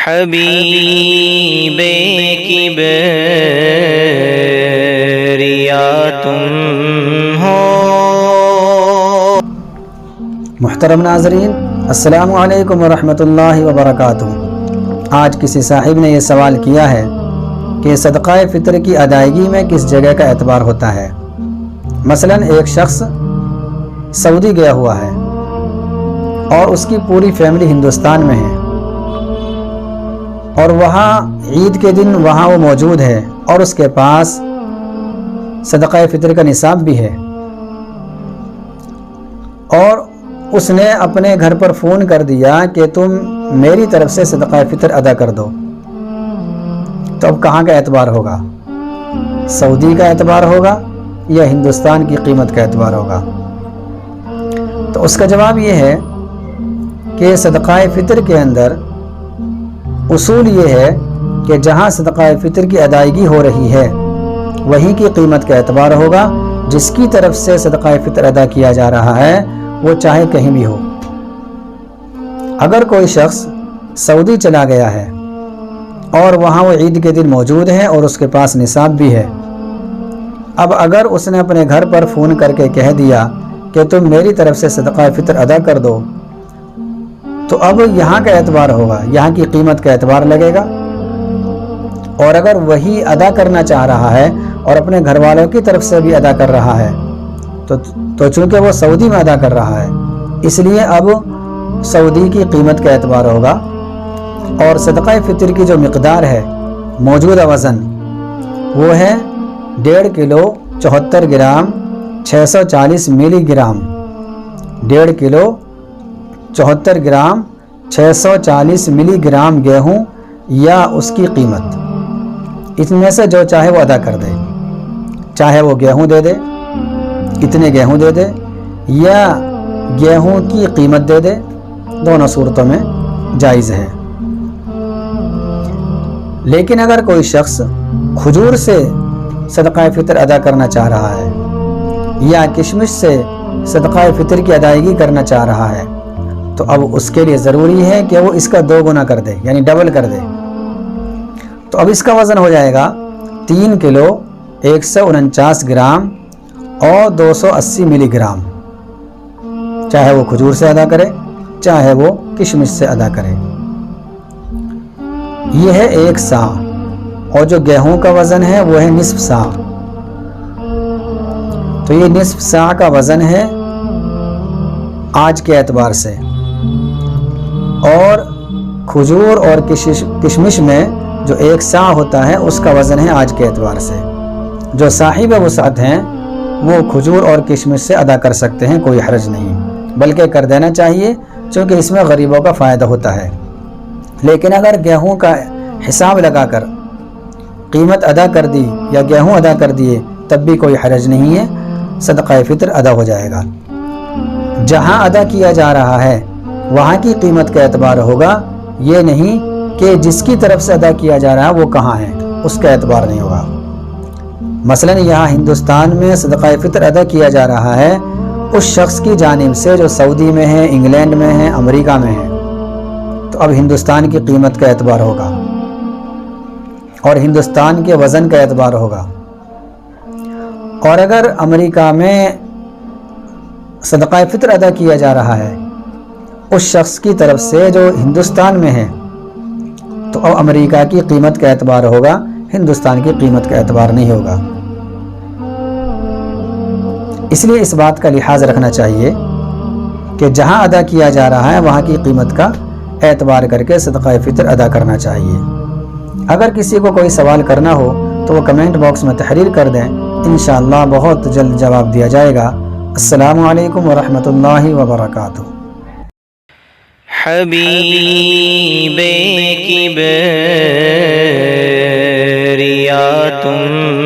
حبیب کبریا تم ہو۔ محترم ناظرین، السلام علیکم ورحمۃ اللہ وبرکاتہ۔ آج کسی صاحب نے یہ سوال کیا ہے کہ صدقہ فطر کی ادائیگی میں کس جگہ کا اعتبار ہوتا ہے۔ مثلا ایک شخص سعودی گیا ہوا ہے اور اس کی پوری فیملی ہندوستان میں ہے، اور وہاں عید کے دن وہاں وہ موجود ہے اور اس کے پاس صدقہ فطر کا نصاب بھی ہے، اور اس نے اپنے گھر پر فون کر دیا کہ تم میری طرف سے صدقہ فطر ادا کر دو، تو اب کہاں کا اعتبار ہوگا؟ سعودی کا اعتبار ہوگا یا ہندوستان کی قیمت کا اعتبار ہوگا؟ تو اس کا جواب یہ ہے کہ صدقہ فطر کے اندر اصول یہ ہے کہ جہاں صدقہ فطر کی ادائیگی ہو رہی ہے وہیں کی قیمت کا اعتبار ہوگا۔ جس کی طرف سے صدقہ فطر ادا کیا جا رہا ہے وہ چاہے کہیں بھی ہو۔ اگر کوئی شخص سعودی چلا گیا ہے اور وہاں وہ عید کے دن موجود ہے اور اس کے پاس نصاب بھی ہے، اب اگر اس نے اپنے گھر پر فون کر کے کہہ دیا کہ تم میری طرف سے صدقہ فطر ادا کر دو، تو اب یہاں کا اعتبار ہوگا، یہاں کی قیمت کا اعتبار لگے گا۔ اور اگر وہی ادا کرنا چاہ رہا ہے اور اپنے گھر والوں کی طرف سے بھی ادا کر رہا ہے تو چونکہ وہ سعودی میں ادا کر رہا ہے، اس لیے اب سعودی کی قیمت کا اعتبار ہوگا۔ اور صدقہ فطر کی جو مقدار ہے، موجودہ وزن، وہ ہے 1.5 کلو 74 گرام 640 ملی گرام، 1.5 کلو 74 گرام 640 ملی گرام گیہوں یا اس کی قیمت۔ اس میں سے جو چاہے وہ ادا کر دے، چاہے وہ گیہوں دے دے، اتنے گیہوں دے دے، یا گیہوں کی قیمت دے دے، دونوں صورتوں میں جائز ہے۔ لیکن اگر کوئی شخص کھجور سے صدقہ فطر ادا کرنا چاہ رہا ہے یا کشمش سے صدقہ فطر کی ادائیگی کرنا چاہ رہا ہے، تو اب اس کے لیے ضروری ہے کہ وہ اس کا 2 گنا کر دے، یعنی ڈبل کر دے۔ تو اب اس کا وزن ہو جائے گا 3 کلو 149 گرام اور 280 ملی گرام، چاہے وہ کھجور سے ادا کرے چاہے وہ کشمش سے ادا کرے۔ یہ ہے 1 سا، اور جو گیہوں کا وزن ہے وہ ہے نصف سا، تو یہ نصف سا کا وزن ہے آج کے اعتبار سے۔ اور کھجور اور کشمش میں جو 1 سا ہوتا ہے اس کا وزن ہے آج کے اعتبار سے۔ جو صاحب وسعت ہیں وہ کھجور اور کشمش سے ادا کر سکتے ہیں، کوئی حرج نہیں، بلکہ کر دینا چاہیے، چونکہ اس میں غریبوں کا فائدہ ہوتا ہے۔ لیکن اگر گیہوں کا حساب لگا کر قیمت ادا کر دی یا گیہوں ادا کر دیے تب بھی کوئی حرج نہیں ہے، صدقہ فطر ادا ہو جائے گا۔ جہاں ادا کیا جا رہا ہے وہاں کی قیمت کا اعتبار ہوگا، یہ نہیں کہ جس کی طرف سے ادا کیا جا رہا ہے وہ کہاں ہے، اس کا اعتبار نہیں ہوگا۔ مثلا یہاں ہندوستان میں صدقہ فطر ادا کیا جا رہا ہے اس شخص کی جانب سے جو سعودی میں ہے، انگلینڈ میں ہے، امریکہ میں ہے، تو اب ہندوستان کی قیمت کا اعتبار ہوگا اور ہندوستان کے وزن کا اعتبار ہوگا۔ اور اگر امریکہ میں صدقہ فطر ادا کیا جا رہا ہے اس شخص کی طرف سے جو ہندوستان میں ہے، تو اب امریکہ کی قیمت کا اعتبار ہوگا، ہندوستان کی قیمت کا اعتبار نہیں ہوگا۔ اس لیے اس بات کا لحاظ رکھنا چاہیے کہ جہاں ادا کیا جا رہا ہے وہاں کی قیمت کا اعتبار کر کے صدقہ فطر ادا کرنا چاہیے۔ اگر کسی کو کوئی سوال کرنا ہو تو وہ کمنٹ باکس میں تحریر کر دیں، انشاءاللہ بہت جلد جواب دیا جائے گا۔ السلام علیکم ورحمۃ اللہ وبرکاتہ۔ حبیب کبریا تم